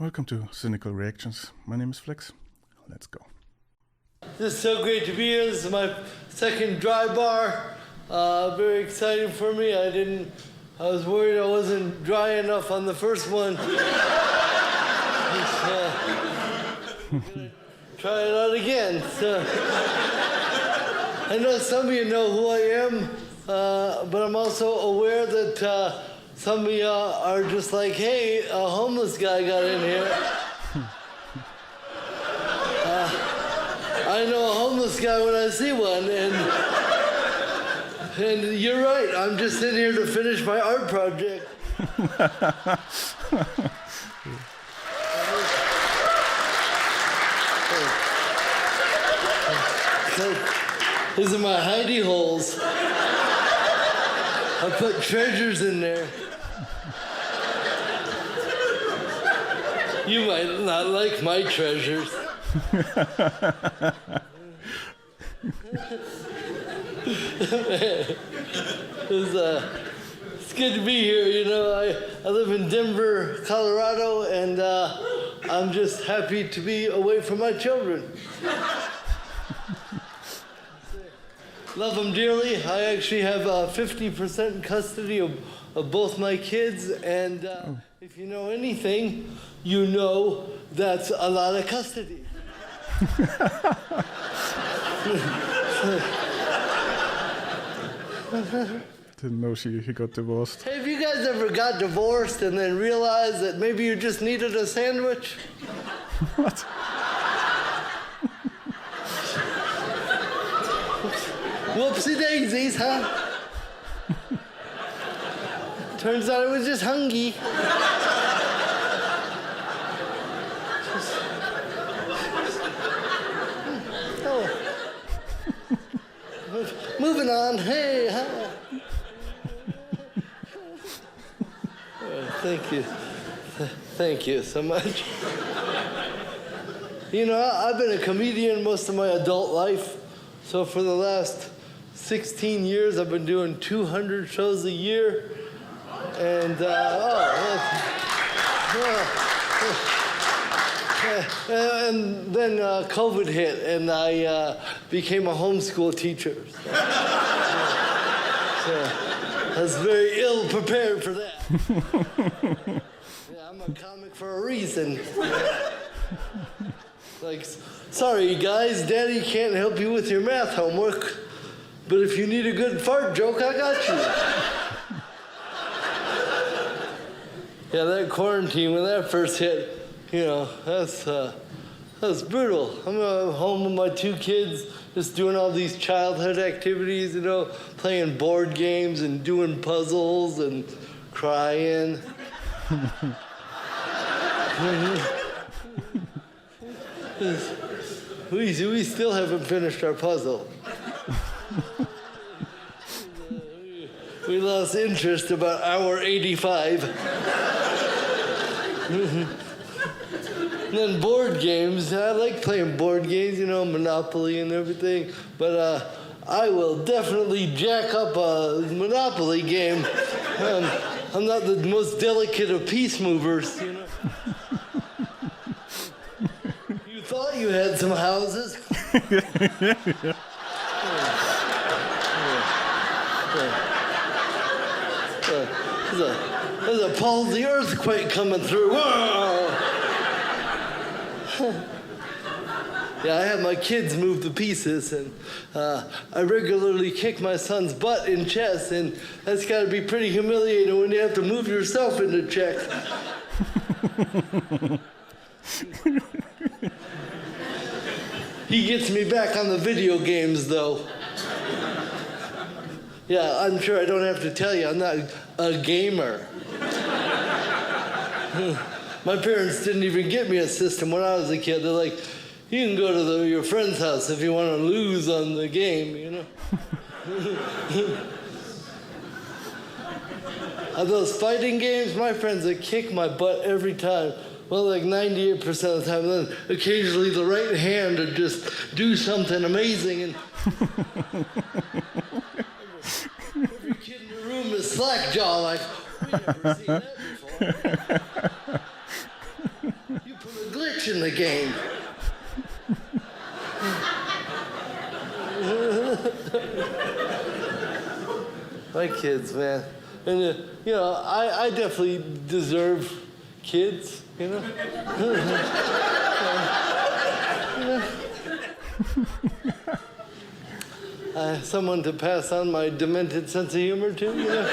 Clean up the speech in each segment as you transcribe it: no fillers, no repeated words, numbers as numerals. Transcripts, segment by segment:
Welcome to Cynical Reactions. My name is Flex. Let's go. This is so great to be here. This is my second dry bar. Very exciting for me. I was worried I wasn't dry enough on the first one. I'm gonna try it out again. So, I know some of you know who I am, but I'm also aware that some of you are just like, hey, a homeless guy got in here. I know a homeless guy when I see one, and you're right, I'm just in here to finish my art project. These are my hidey holes. I put treasures in there. You might not like my treasures. It's good to be here. You know, I live in Denver, Colorado, and I'm just happy to be away from my children. Love them dearly. I actually have 50% custody of both my kids, and if you know anything, you know that's a lot of custody. Didn't know he got divorced. Hey, have you guys ever got divorced and then realized that maybe you just needed a sandwich? What? Whoopsie daisies, huh? Turns out I was just hungry. Oh. Moving on. Hey, huh? Thank you. Thank you so much. You know, I've been a comedian most of my adult life. So for the last 16 years, I've been doing 200 shows a year. And, and then COVID hit, and I became a homeschool teacher. So I was very ill prepared for that. Yeah, I'm a comic for a reason. Like, sorry guys, Daddy can't help you with your math homework, but if you need a good fart joke, I got you. Yeah, that quarantine, when that first hit, you know, that's brutal. I'm home with my two kids, just doing all these childhood activities, you know, playing board games and doing puzzles and crying. We still haven't finished our puzzle. We lost interest about hour 85. And then board games. I like playing board games, you know, Monopoly and everything. But I will definitely jack up a Monopoly game. I'm not the most delicate of peace movers, you know. You thought you had some houses. There's a palsy earthquake coming through. Yeah, I have my kids move the pieces, and I regularly kick my son's butt in chess, and that's got to be pretty humiliating when you have to move yourself into check. He gets me back on the video games, though. Yeah, I'm sure I don't have to tell you, I'm not a gamer. My parents didn't even get me a system when I was a kid. They're like, you can go to your friend's house if you want to lose on the game, you know? Those fighting games, my friends, they kick my butt every time. Well, like 98% of the time. Then occasionally the right hand would just do something amazing. And every kid in the room is slack jaw, like, we never seen that before. rich in the game. My kids, man. And, you know, I definitely deserve kids, you know? Someone to pass on my demented sense of humor to, you know?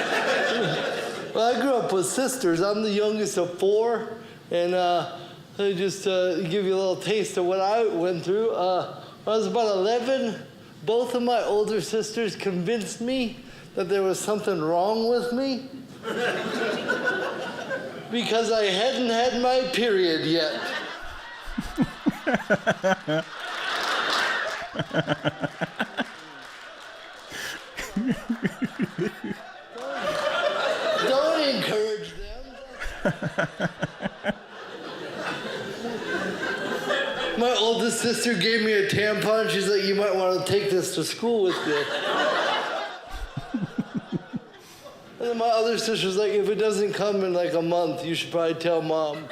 Well, I grew up with sisters. I'm the youngest of four, and just give you a little taste of what I went through. When I was about 11, both of my older sisters convinced me that there was something wrong with me because I hadn't had my period yet. Don't encourage them. My oldest sister gave me a tampon. She's like, you might want to take this to school with you. And then my other sister's like, if it doesn't come in like a month, you should probably tell Mom.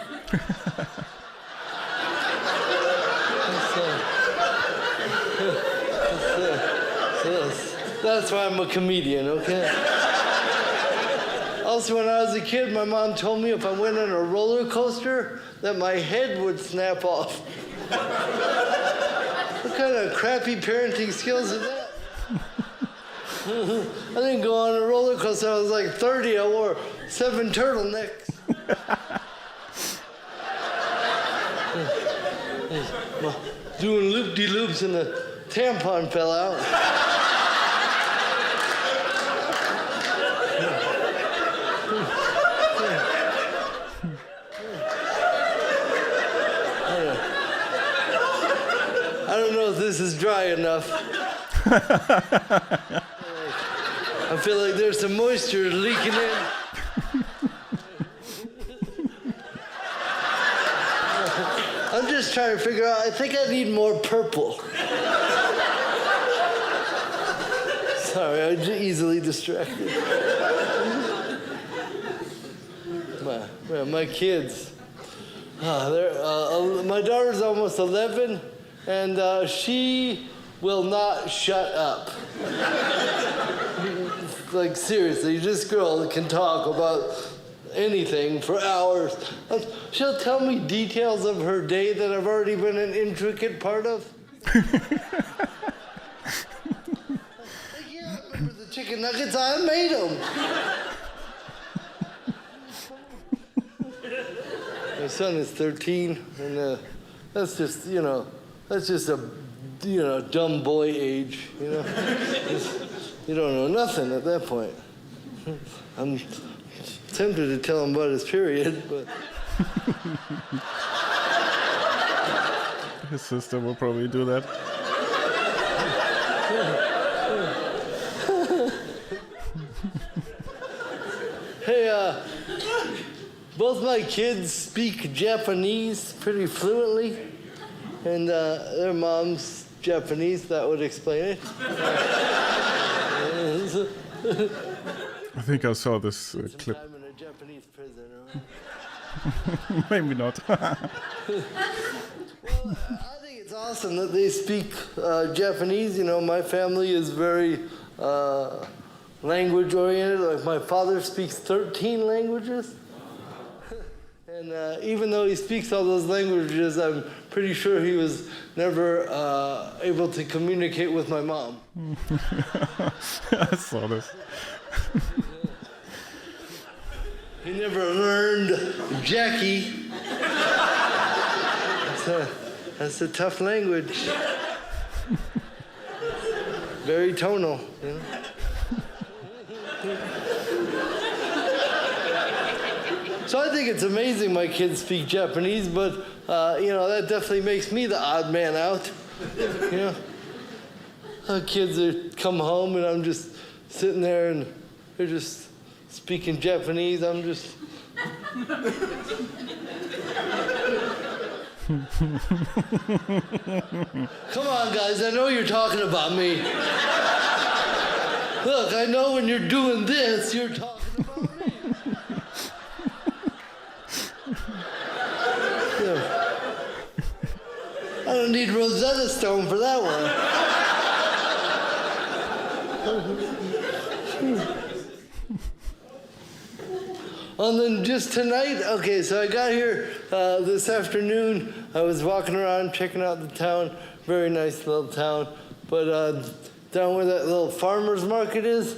That's why I'm a comedian, okay? Also, when I was a kid, my mom told me if I went on a roller coaster, that my head would snap off. What kind of crappy parenting skills is that? I didn't go on a roller coaster. I was like 30. I wore 7 turtlenecks. Doing loop-de-loops and the tampon fell out. I don't know if this is dry enough. I feel like there's some moisture leaking in. I'm just trying to figure out, I think I need more purple. Sorry, I'm easily distracted. My kids. My daughter's almost 11, and she will not shut up. Like, seriously, this girl can talk about anything for hours. She'll tell me details of her day that I've already been an intricate part of. Yeah, I remember the chicken nuggets, I made them. My son is 13, and that's just, that's just a, dumb boy age, You don't know nothing at that point. I'm tempted to tell him about his period, but... His sister will probably do that. Hey, both my kids speak Japanese pretty fluently, and their mom's Japanese. That would explain it. I think I saw this clip. I'm in a Japanese prison. Maybe not. Well, I think it's awesome that they speak Japanese. My family is very language-oriented. Like, my father speaks 13 languages. And even though he speaks all those languages, I'm pretty sure he was never able to communicate with my mom. I saw this. He never learned Jackie. That's a tough language. Very tonal, So I think it's amazing my kids speak Japanese, but, that definitely makes me the odd man out. Kids come home and I'm just sitting there and they're just speaking Japanese. I'm just... Come on, guys, I know you're talking about me. Look, I know when you're doing this, you're talking about me. don't need Rosetta Stone for that one. And then just tonight, okay, so I got here this afternoon. I was walking around, checking out the town. Very nice little town. But down where that little farmer's market is,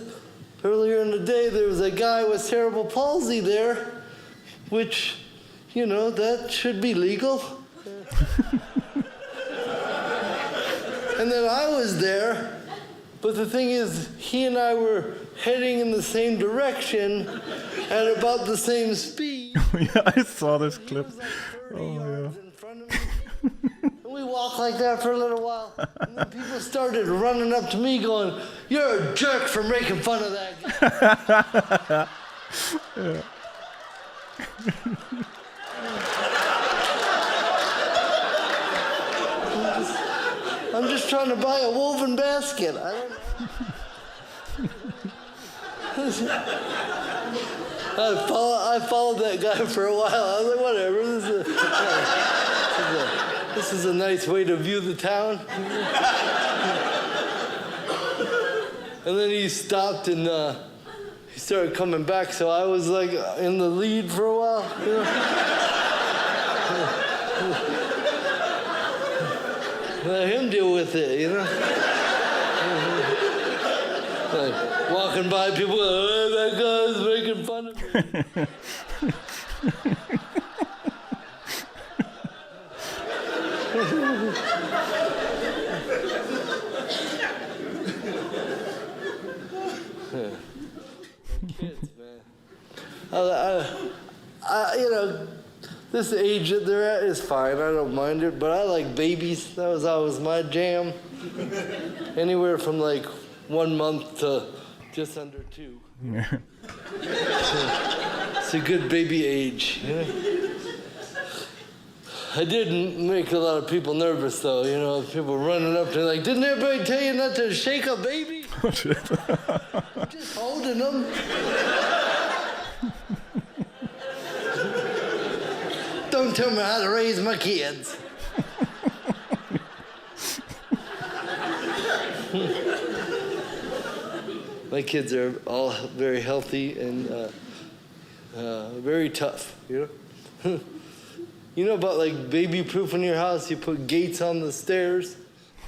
earlier in the day, there was a guy with cerebral palsy there, which, you know, that should be legal. And then I was there, but the thing is, he and I were heading in the same direction at about the same speed. Yeah, I saw this clip. He was like 30 Oh, yards yeah. in front of me. And we walked like that for a little while. And then people started running up to me going, "You're a jerk for making fun of that guy." Yeah. I'm just trying to buy a woven basket. I don't know. I followed that guy for a while. I was like, whatever. This is a nice way to view the town. And then he stopped and he started coming back. So I was like in the lead for a while. You know? Let him deal with it, you know? Like walking by, people go, "Oh, that guy's making fun of me." Kids, man. You know, this age that they're at is fine. I don't mind it, but I like babies. That was always my jam. Anywhere from like 1 month to just under 2. Yeah. It's a good baby age, you know? I didn't make a lot of people nervous, though. You know, people running up to me like, "Didn't everybody tell you not to shake a baby?" Oh, shit. I'm just holding them. Don't tell me how to raise my kids. My kids are all very healthy and very tough, you know? You know about like baby-proofing your house? You put gates on the stairs.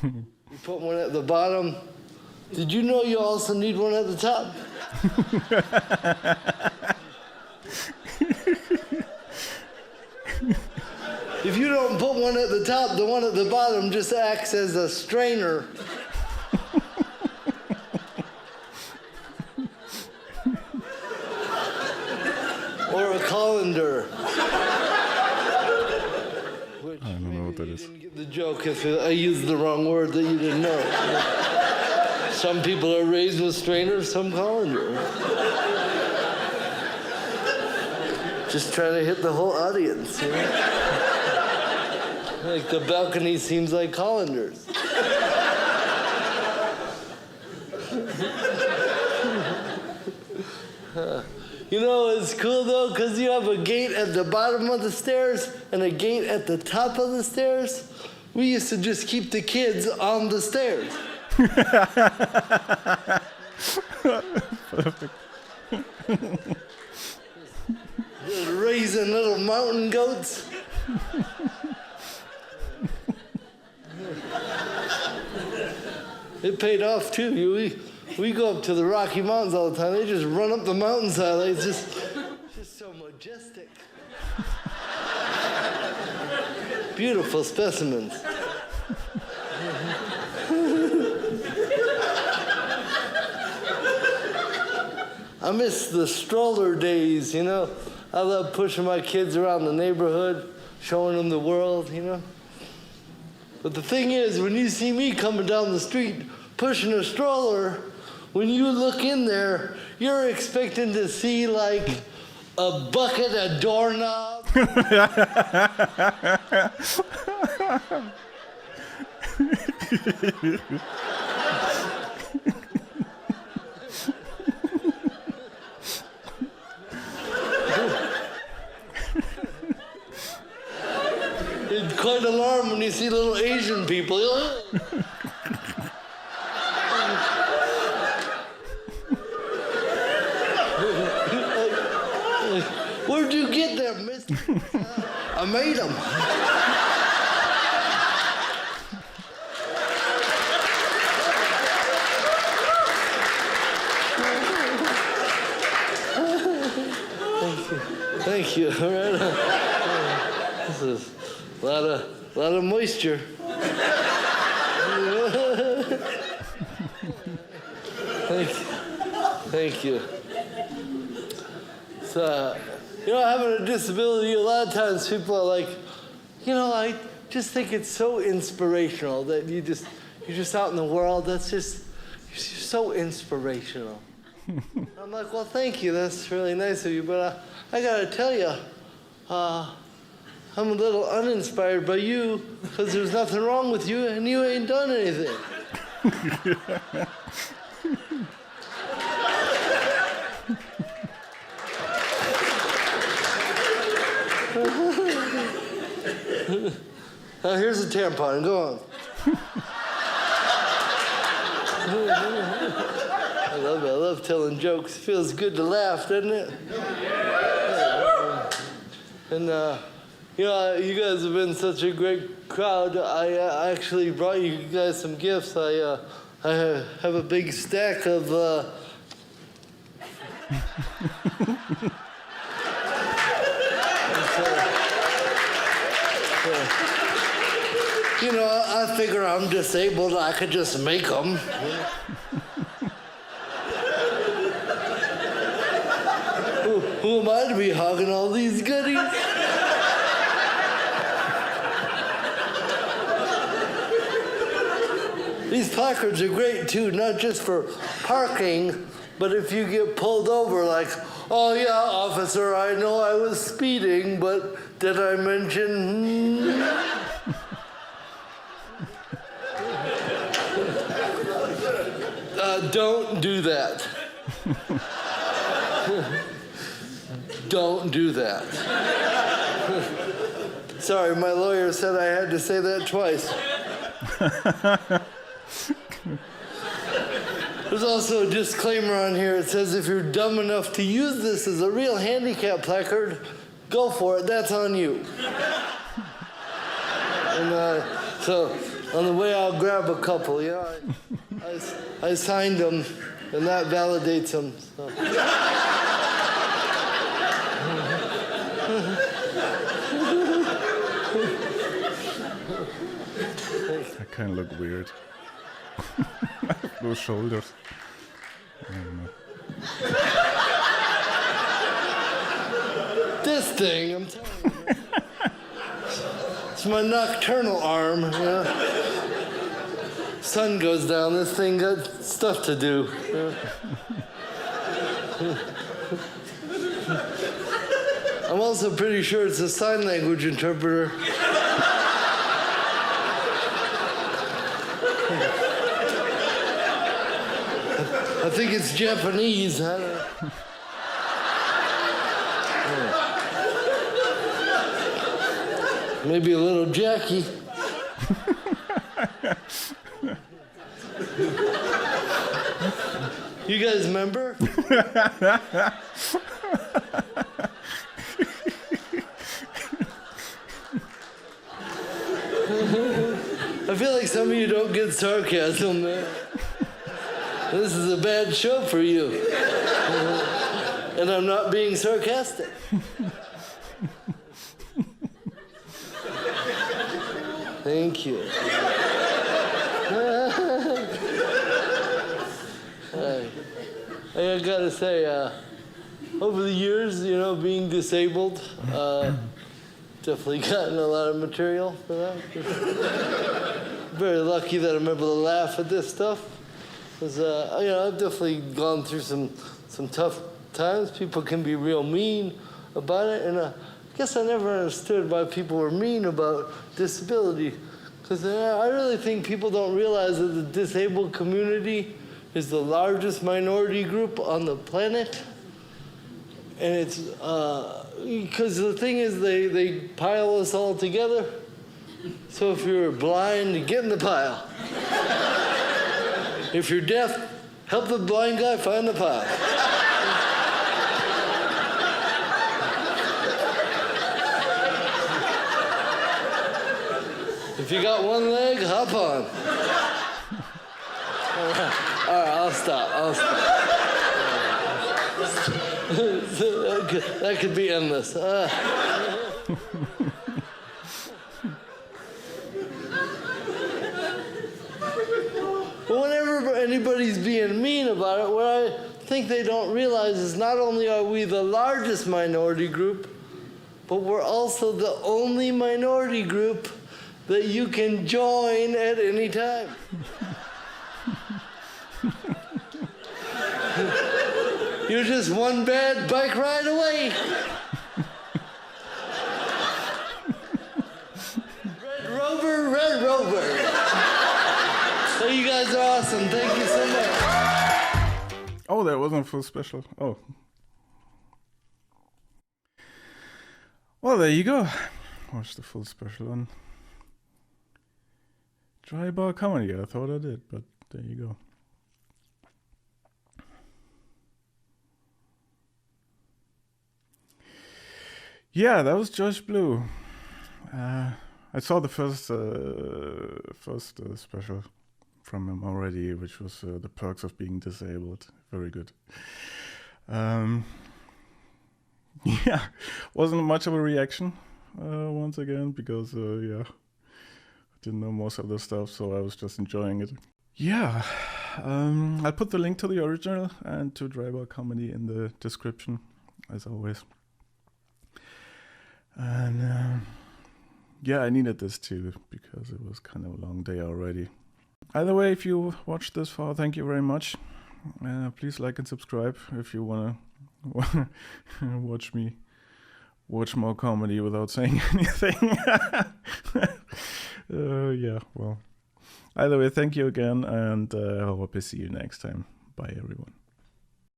You put one at the bottom. Did you know you also need one at the top? If you don't put one at the top, the one at the bottom just acts as a strainer. Or a colander. Which I don't know what that maybe is. you didn't get the joke if I used the wrong word that you didn't know. Some people are raised with strainers, some colander. Just trying to hit the whole audience, you know? Like the balcony seems like colanders. You know, it's cool though, because you have a gate at the bottom of the stairs and a gate at the top of the stairs. We used to just keep the kids on the stairs. Perfect. Just raising little mountain goats. It paid off too. We go up to the Rocky Mountains all the time. They just run up the mountainside. Like, it's just so majestic. Beautiful specimens. I miss the stroller days, you know. I love pushing my kids around the neighborhood, showing them the world, you know. But the thing is, when you see me coming down the street pushing a stroller, when you look in there, you're expecting to see like a bucket, a doorknob. It's quite alarmed when you see little Asian people. Where'd you get them, mister? I made them. Thank you. All right. This is a lot of moisture. Thank you. So, having a disability, a lot of times people are like, I just think it's so inspirational that you're just out in the world. You're so inspirational. I'm like, well, thank you. That's really nice of you. But I got to tell you, I'm a little uninspired by you because there's nothing wrong with you and you ain't done anything. Now, here's a tampon. Go on. I love telling jokes. It feels good to laugh, doesn't it? And, you guys have been such a great crowd. I actually brought you guys some gifts. I have a big stack of... I figure I'm disabled. I could just make them. Who am I to be hogging all these goodies? These placards are great, too, not just for parking, but if you get pulled over, like, oh, yeah, officer, I know I was speeding, but did I mention... Don't do that. Don't do that. Sorry, my lawyer said I had to say that twice. There's also a disclaimer on here. It says if you're dumb enough to use this as a real handicap placard, go for it. That's on you. And so on the way, I'll grab a couple. I signed them, and that validates them. So. I kind of look weird. Those shoulders. I don't know. This thing, I'm telling you. It's my nocturnal arm. Sun goes down, this thing got stuff to do. I'm also pretty sure it's a sign language interpreter. I think it's Japanese. I don't know. Maybe a little Jackie. You guys remember? I feel like some of you don't get sarcasm, man. This is a bad show for you. And I'm not being sarcastic. Thank you. I gotta say, over the years, being disabled, definitely gotten a lot of material for that. Very lucky that I'm able to laugh at this stuff. Because, I've definitely gone through some tough times. People can be real mean about it. And I guess I never understood why people were mean about disability. Because I really think people don't realize that the disabled community is the largest minority group on the planet. And it's, because the thing is they pile us all together. So if you're blind, get in the pile. If you're deaf, help the blind guy find the pile. If you got one leg, hop on. All right, I'll stop. That could be endless. But whenever anybody's being mean about it, what I think they don't realize is not only are we the largest minority group, but we're also the only minority group that you can join at any time. You're just one bad bike ride away. Red Rover. So you guys are awesome. Thank you so much. Oh, that wasn't full special. Oh. Well, there you go. Watch the full special on Dry Bar Comedy. I thought I did, but there you go. Yeah, that was Josh Blue. I saw the first special from him already, which was The Perks of Being Disabled. Very good. Yeah, wasn't much of a reaction once again because I didn't know most of the stuff, so I was just enjoying it. Yeah, I'll put the link to the original and to Dry Bar Comedy in the description, as always. And yeah, I needed this too because it was kind of a long day already. Either way, if you watched this far, thank you very much. Please like and subscribe if you wanna watch me watch more comedy without saying anything. Yeah, well. Either way, thank you again, and I hope I see you next time. Bye, everyone.